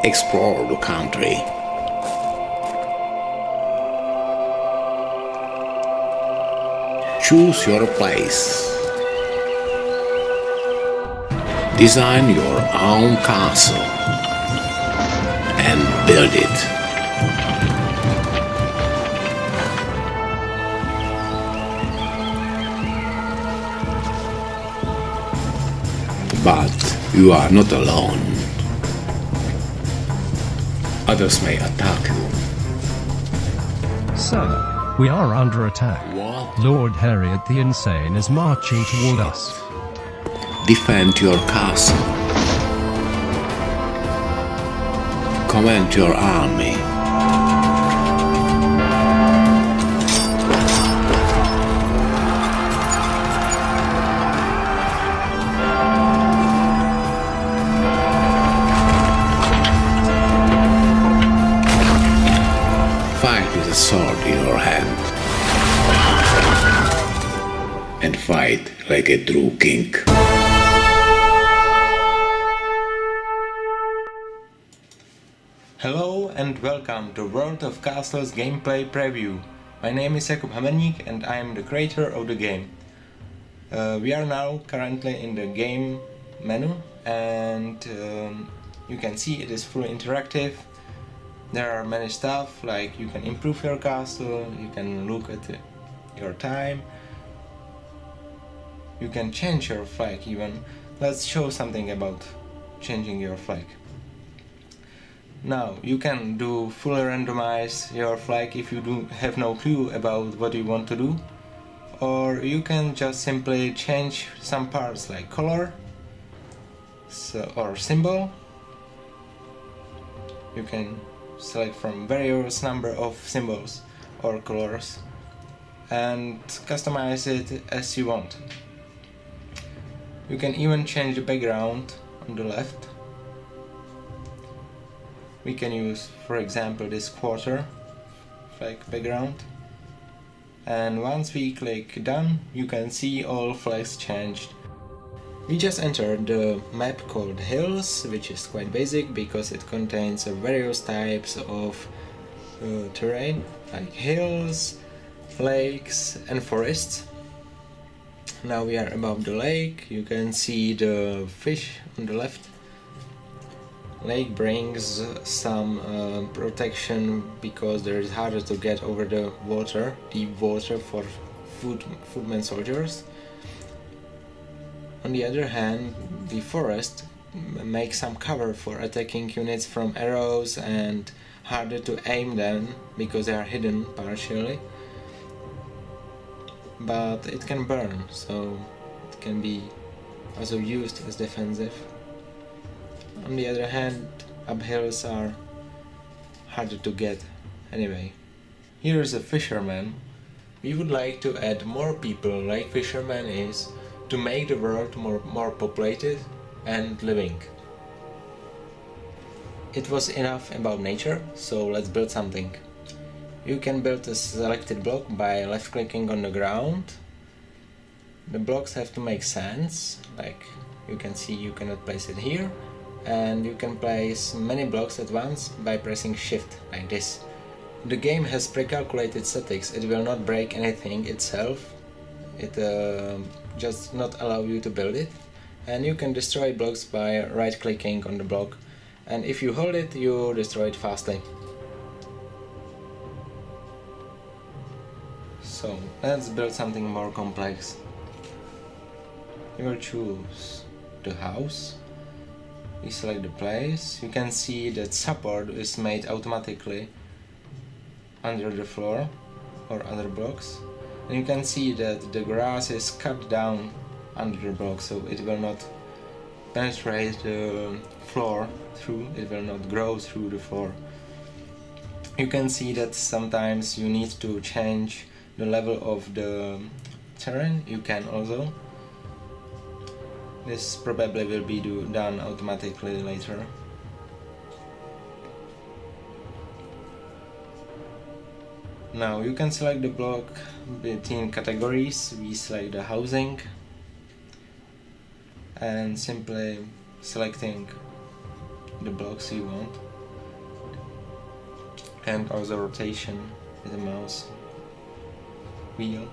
explore the country. Choose your place. Design your own castle and build it. But you are not alone. Others may attack you. Sir, we are under attack. What? Lord Harriet the Insane is marching toward us. Defend your castle. Command your army. Fight with a sword in your hand. And fight like a true king. Hello and welcome to World of Castles gameplay preview. My name is eacjubkm and I am the creator of the game. We are now currently in the game menu and you can see it is fully interactive. There are many stuff like you can improve your castle, you can look at your time, you can change your flag even. Let's show something about changing your flag. Now, you can do fully randomize your flag if you have no clue about what you want to do, or you can just simply change some parts like color or symbol. You can select from various number of symbols or colors and customize it as you want. You can even change the background on the left. We can use, for example, this quarter flag background, and once we click done, you can see all flags changed. We just entered the map called Hills, which is quite basic because it contains various types of terrain like hills, lakes and forests. Now we are above the lake. You can see the fish on the left. Lake brings some protection because there is harder to get over the water, deep water for footmen soldiers. On the other hand, the forest makes some cover for attacking units from arrows and harder to aim them because they are hidden partially. But it can burn, so it can be also used as defensive. On the other hand, uphills are harder to get anyway. Here is a fisherman. We would like to add more people like fisherman is to make the world more populated and living. It was enough about nature, so let's build something. You can build a selected block by left clicking on the ground. The blocks have to make sense, like you can see you cannot place it here. And you can place many blocks at once by pressing shift, like this. The game has pre-calculated statics, it will not break anything itself, it just not allow you to build it. And you can destroy blocks by right clicking on the block, and if you hold it, you destroy it fastly. So let's build something more complex. You will choose the house. We select the place. You can see that support is made automatically under the floor or other blocks, and you can see that the grass is cut down under the block, so it will not penetrate the floor through, it will not grow through the floor. You can see that sometimes you need to change the level of the terrain. You can also. This probably will be done automatically later. Now you can select the block between categories. We select the housing and simply selecting the blocks you want. and also rotation with the mouse wheel.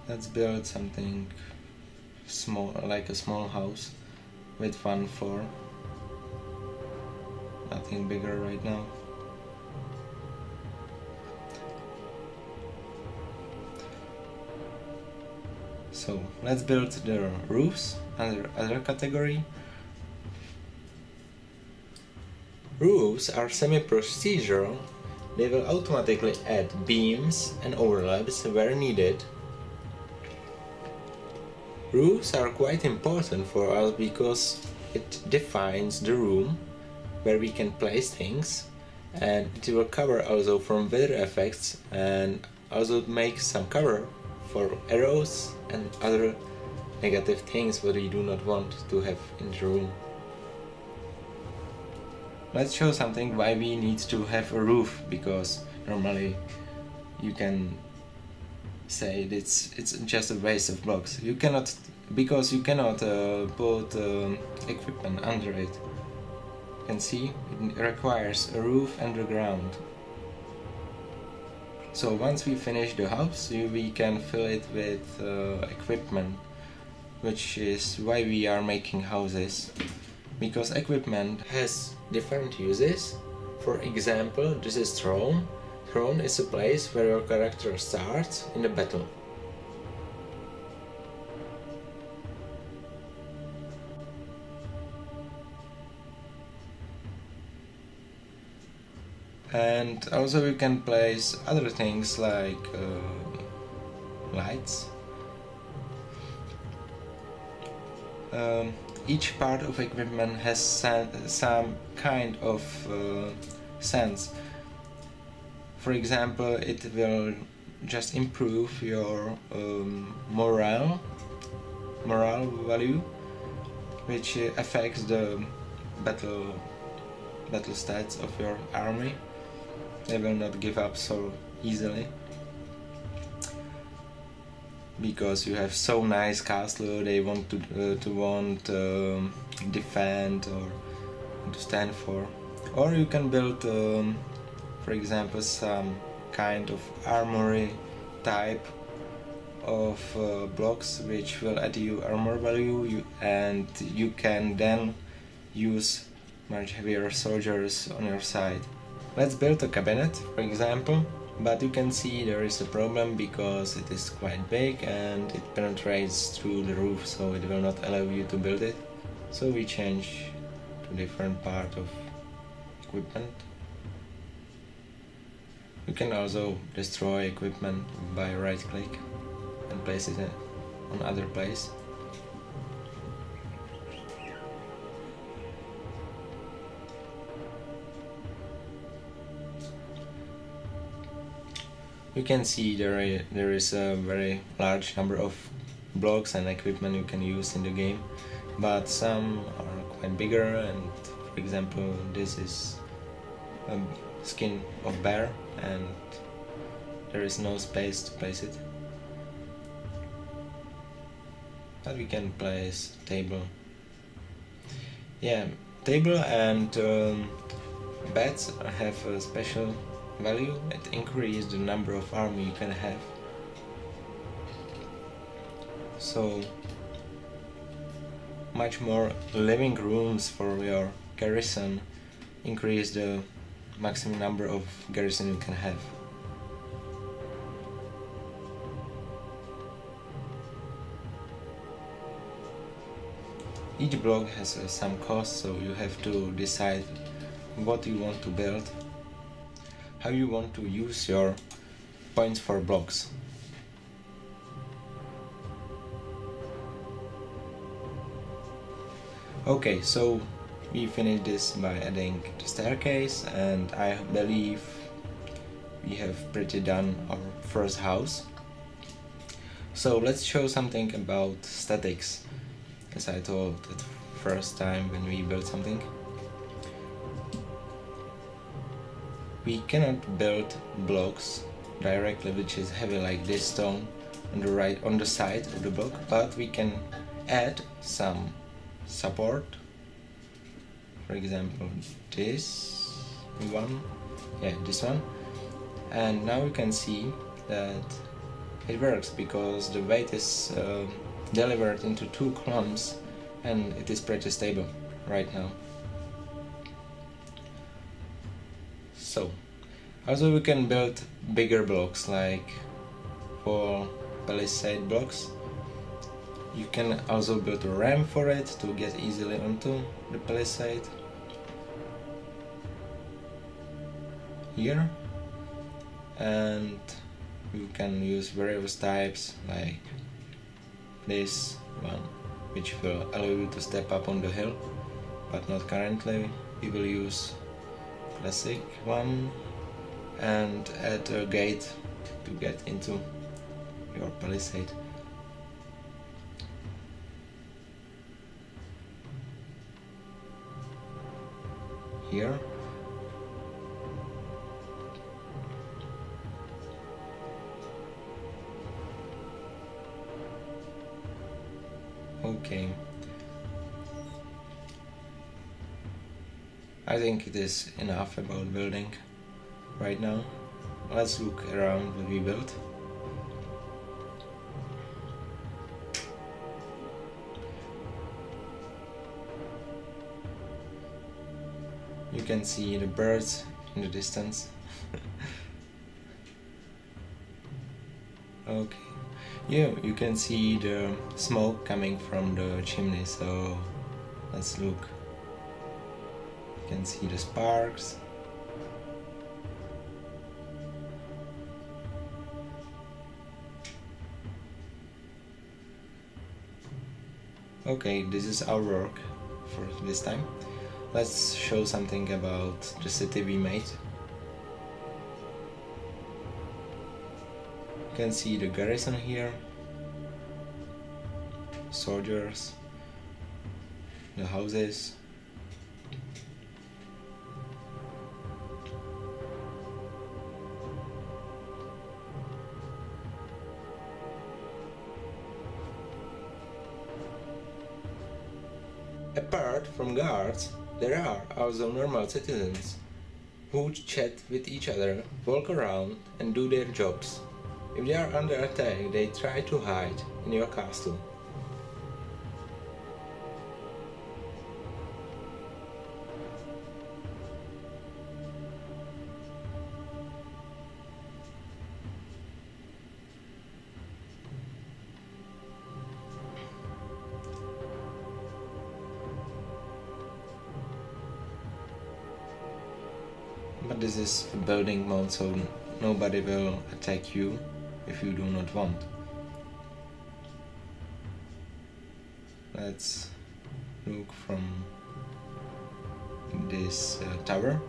Let's build something small, like a small house with 1 floor. Nothing bigger right now. So let's build the roofs under other category. Roofs are semi-procedural. They will automatically add beams and overlaps where needed. Roofs are quite important for us because it defines the room where we can place things, and it will cover also from weather effects and also make some cover for arrows and other negative things that we do not want to have in the room. Let's show something why we need to have a roof, because normally you can say it's just a waste of blocks. You cannot, because you cannot put equipment under it. You can see it requires a roof underground. So once we finish the house, we can fill it with equipment, which is why we are making houses. Because equipment has different uses. For example, this is throne. Throne is a place where your character starts in the battle. And also you can place other things like lights. Each part of equipment has some kind of sense. For example, it will just improve your morale value, which affects the battle stats of your army. They will not give up so easily, because you have so nice castle. They want to defend or to stand for. Or you can build, for example, some kind of armory type of blocks which will add you armor value, and you can then use much heavier soldiers on your side. Let's build a cabinet, for example, but you can see there is a problem because it is quite big and it penetrates through the roof, so it will not allow you to build it. So we change to different part of equipment. You can also destroy equipment by right click and place it on other place. You can see there is a very large number of blocks and equipment you can use in the game, but some are quite bigger, and for example this is a skin of bear and there is no space to place it. But we can place table. Yeah, table and beds have a special value. It increases the number of army you can have. So much more living rooms for your garrison increase the maximum number of garrison you can have. Each block has some cost, so you have to decide what you want to build, how you want to use your points for blocks. Okay, so we finished this by adding the staircase, and I believe we have pretty done our first house. So let's show something about statics, as I told the first time when we built something. We cannot build blocks directly which is heavy like this stone on the side of the block, but we can add some support for example this one, this one, and now you can see that it works because the weight is delivered into 2 columns and it is pretty stable right now. So also we can build bigger blocks, like for palisade blocks. You can also build a ramp for it to get easily onto the palisade. Here, and you can use various types like this one, which will allow you to step up on the hill, but not currently. We will use classic one and add a gate to get into your palisade. Here. Okay. I think it is enough about building right now. Let's look around what we built. You can see the birds in the distance. Okay. Yeah, you can see the smoke coming from the chimney, so let's look. You can see the sparks. Okay, this is our work for this time. Let's show something about the city we made. You can see the garrison here, soldiers, the houses. Apart from guards, there are also normal citizens who chat with each other, walk around and do their jobs. If they are under attack, they try to hide in your castle. But this is a building mode, so nobody will attack you if you do not want. Let's look from this tower.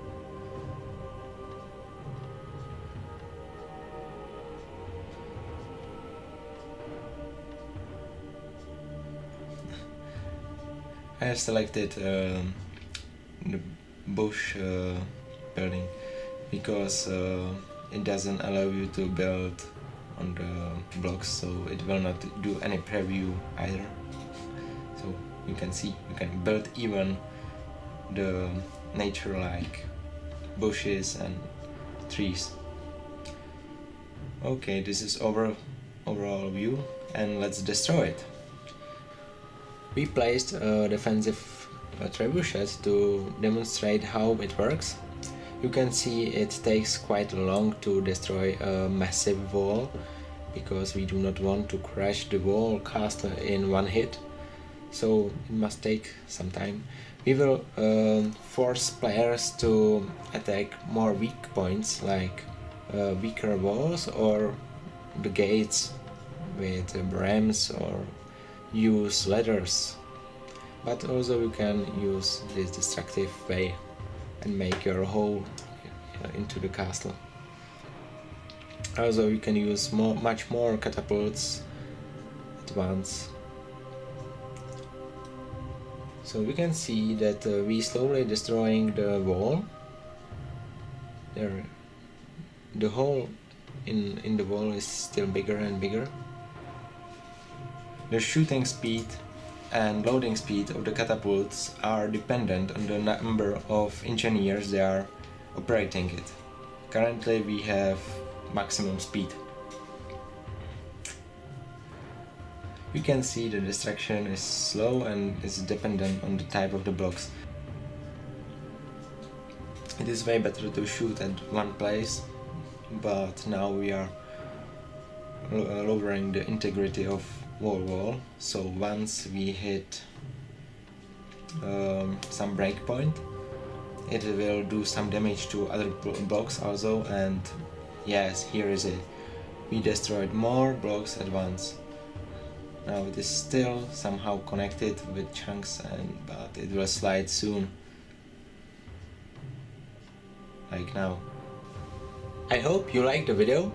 I have selected the bush building because it doesn't allow you to build on the blocks, so it will not do any preview either. So you can see, you can build even the nature like bushes and trees. Okay, this is overall view, and let's destroy it. We placed a defensive trebuchet to demonstrate how it works. You can see it takes quite long to destroy a massive wall, because we do not want to crash the wall castle in one hit, so it must take some time. We will force players to attack more weak points, like weaker walls or the gates with rams, or use ladders. But also you can use this destructive way and make your hole into the castle. Also you can use much more catapults at once. So we can see that we slowly destroying the wall. There, the hole in the wall is still bigger and bigger. The shooting speed and loading speed of the catapults are dependent on the number of engineers they are operating it. Currently we have maximum speed. You can see the destruction is slow and is dependent on the type of the blocks. It is way better to shoot at one place, but now we are lowering the integrity of wall, so once we hit some breakpoint, it will do some damage to other blocks also, and yes, here is it. We destroyed more blocks at once. Now it is still somehow connected with chunks, but it will slide soon. Like now. I hope you liked the video,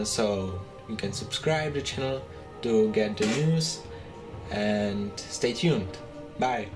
so you can subscribe the channel to get the news, and stay tuned. Bye!